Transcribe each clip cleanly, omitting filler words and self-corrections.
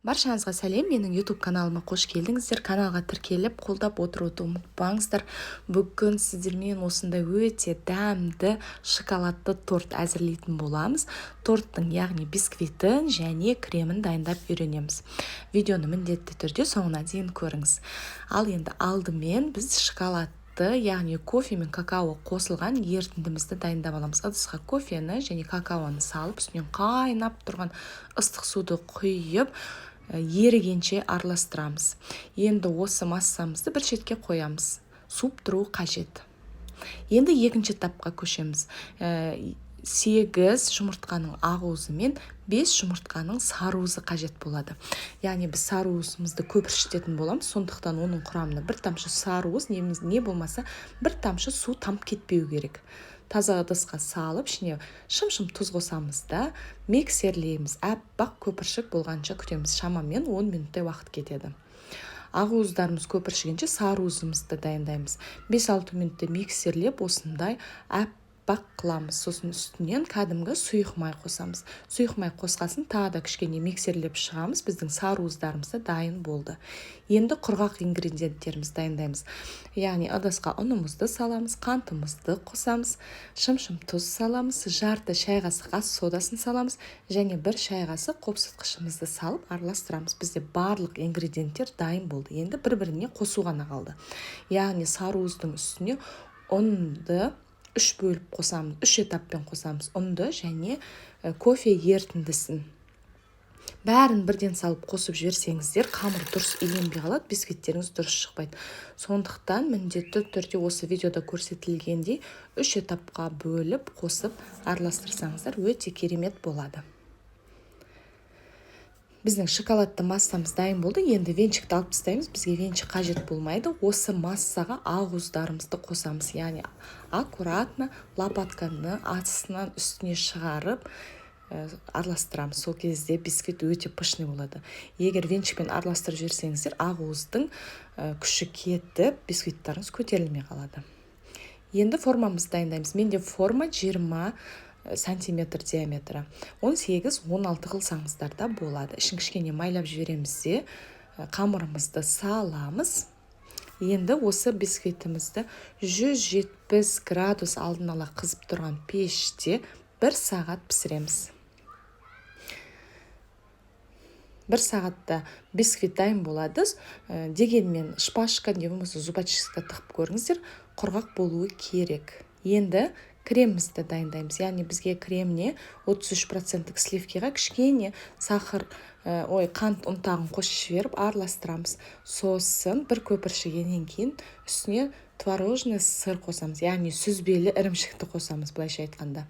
Баршаңызға сәлем, менің YouTube каналыма қош келдіңіздер. Каналға тіркеліп, қолдап отыруды ұмытпаңыздар. Бүгін сіздермен осындай өте дәмді шоколадты торт әзірлейтін боламыз. Торттың, яғни бисквитін және кремін дайындап үйренеміз. Видеоны міндетті түрде соңына дейін көріңіз. Ал енді алдымен біз яғни кофе мен какао қосылған ерітіндімізді дайындап аламыз. Ыдысқа кофені және какаоны салып, үстінен қайнап тұрған ыстық суды құйып, ерігенше араластырамыз. Енді осы массамызды бір шетке қоямыз. Суып тұру қажет. Енді екінші этапқа көшеміз. 8 жұмыртқаның ақуызы мен 5 жұмыртқаның сарыуызы қажет болады. Яғни біз сарыуызымызды көп ішетін боламыз, сондықтан оның құрамына бір тамшы сарыуыз, не болмаса бір тамшы су тамып кетпеу керек. Таза ыдысқа салып, ішіне шым-шым тұз қосамыз да миксерлейміз. Аппақ көпіршік болғанша күтеміз. Шамамен 10 минуттай уақыт кетеді. Ақуыздарымыз көпіршігенше сарыуызымызды дайындаймыз. 5-6 минутта миксерлеп осындай аппақ қыламыз. Сосын үстінен кәдімгі сұйық май қосамыз. Сұйық май қосқасын тағы да кішкене миксерлеп шығамыз. Біздің сарыуыздарымыз да дайын болды. Енді құрғақ ингредиенттерімізді дайындаймыз. Яғни ыдысқа ұнымызды саламыз, қантымызды қосамыз, шым-шым тұз саламыз, жарты шай қасық ас содасын саламыз және бір шай қасық қопсытқышымызды салып араластырамыз. Бізде барлық ингредиенттер дайын болды. Енді бір-біріне қосу ғана қалды. Яғни сарыуыздың үстіне ұнды 3 бөліп қосамыз, 3 этаппен қосамыз. Ұнды және кофе ерітіндісін. Бәрін бірден салып қосып жіберсеңіздер, қамыр дұрыс иленбей қалады, бисквиттеріңіз дұрыс шықпайды. Сондықтан міндетті түрде осы видеода көрсетілгендей 3 этапқа бөліп қосып араластырсаңыздар өте керемет болады. Біздің шоколадты массамыз дайын болды. Енді венчикті алып тастаймыз. Бізге венчик қажет болмайды. Осы массаға ақуыздарымызды қосамыз. Яғни аккуратно лопатканы астынан үстіне шығарып араластырамыз. Сол кезде бисквит өте пышный болады. Егер венчикпен араластырып жіберсеңіздер, ақуыздың күші кетіп, бисквиттарыңыз көтерілмей қалады. Енді формамызды дайындаймыз. Менде форма 20 сантиметр диаметрі. 18-16 қылсаңыздар да болады. Ішін кішкене майлап жібереміз де қамырымызды саламыз. Енді осы бисквитімізді 170 градус алдын ала қызып тұрған пеште 1 сағат пісіреміз. 1 сағатта бисквит дайын болады. Дегенмен шпажка не болмаса зубочистка тығып көріңіздер, құрғақ болуы керек. Енді кремімізді дайындаймыз. Яғни бізге кремне 33% сливкиға кішкене қант ұнтағын қосып жіберіп араластырамыз. Сосын бір көпіршігеннен кейін үстіне творожный сыр қосамыз. Яғни сүзбелі ірімшікті қосамыз, былайша айтқанда.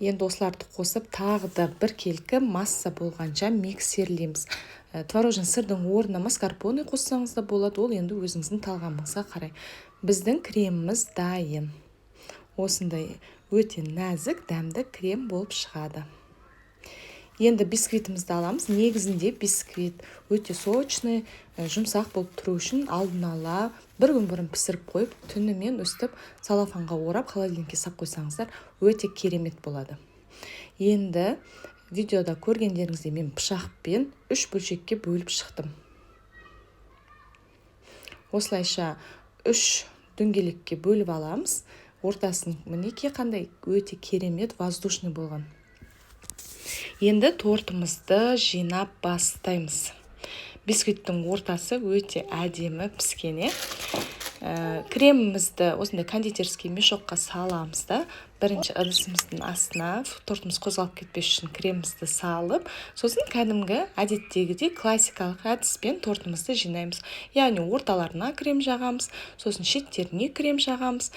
Енді осыларды қосып, тағы да бір келкі масса болғанша миксерлейміз. Творожный сырдың орнына маскарпоне қоссаңыз да болады, ол енді өзіңіздің талғамыңызға қарай. Біздің креміміз дайын. Осындай өте нәзік, дәмді крем болып шығады. Енді бисквитімізді аламыз. Негізінде бисквит өте сочный, жұмсақ болып тұру үшін алдын ала бір күн бұрын пісіріп қойып, түнімен өстіп салафанға орап, холодильникке сап қойсаңыздар, өте керемет болады. Енді видеода көргендеріңізде мен пышақпен 3 бөлшекке бөліп шықтым. Осылайша 3 дөңгелекке бөліп аламыз. Ортасын мінекей қандай өте керемет воздушный болған. Енді тортымызды жинап бастаймыз. Бисквиттің ортасы өте әдемі піскене. Кремімізді осындай кондитерский мешокқа саламыз да, бірінші ыдысымыздың астына тортымыз қозғалып кетпес үшін кремімізді салып, сосын кәдімгі әдеттегідей классикалық әдіспен тортымызды жинаймыз. Яғни орталарына крем жағамыз, сосын шеттеріне крем жағамыз.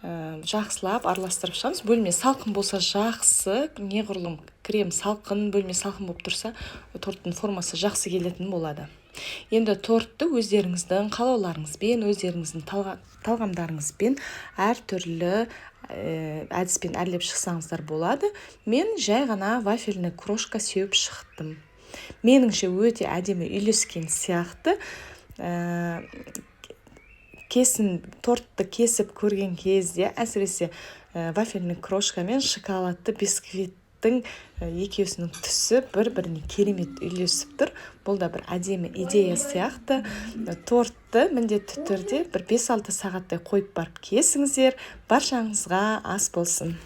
Жақсылап араластырып шығамыз. Бөлме салқын болса жақсы, неғұрлым крем салқын, бөлме салқын болып тұрса, торттың формасы жақсы келетін болады. Енді тортты өздеріңіздің қалауларыңызбен, өздеріңіздің талғамдарыңызбен әртүрлі әдіспен әрлеп шықсаңыздар болады. Мен жай ғана вафельный крошка сеуіп шықтым. Меніңше өте әдемі үйлескен сияқты. Тортты кесіп көрген кезде, әсіресе вафельный крошка мен шоколадты бисквит торттың екеуісінің түсі бір-біріне керемет үйлесіп тұр. Бұл да бір әдемі идея сияқты. Тортты міндетті түрде бір 5-6 сағаттай қойып барып кесіңіздер. Баршаңызға ас болсын.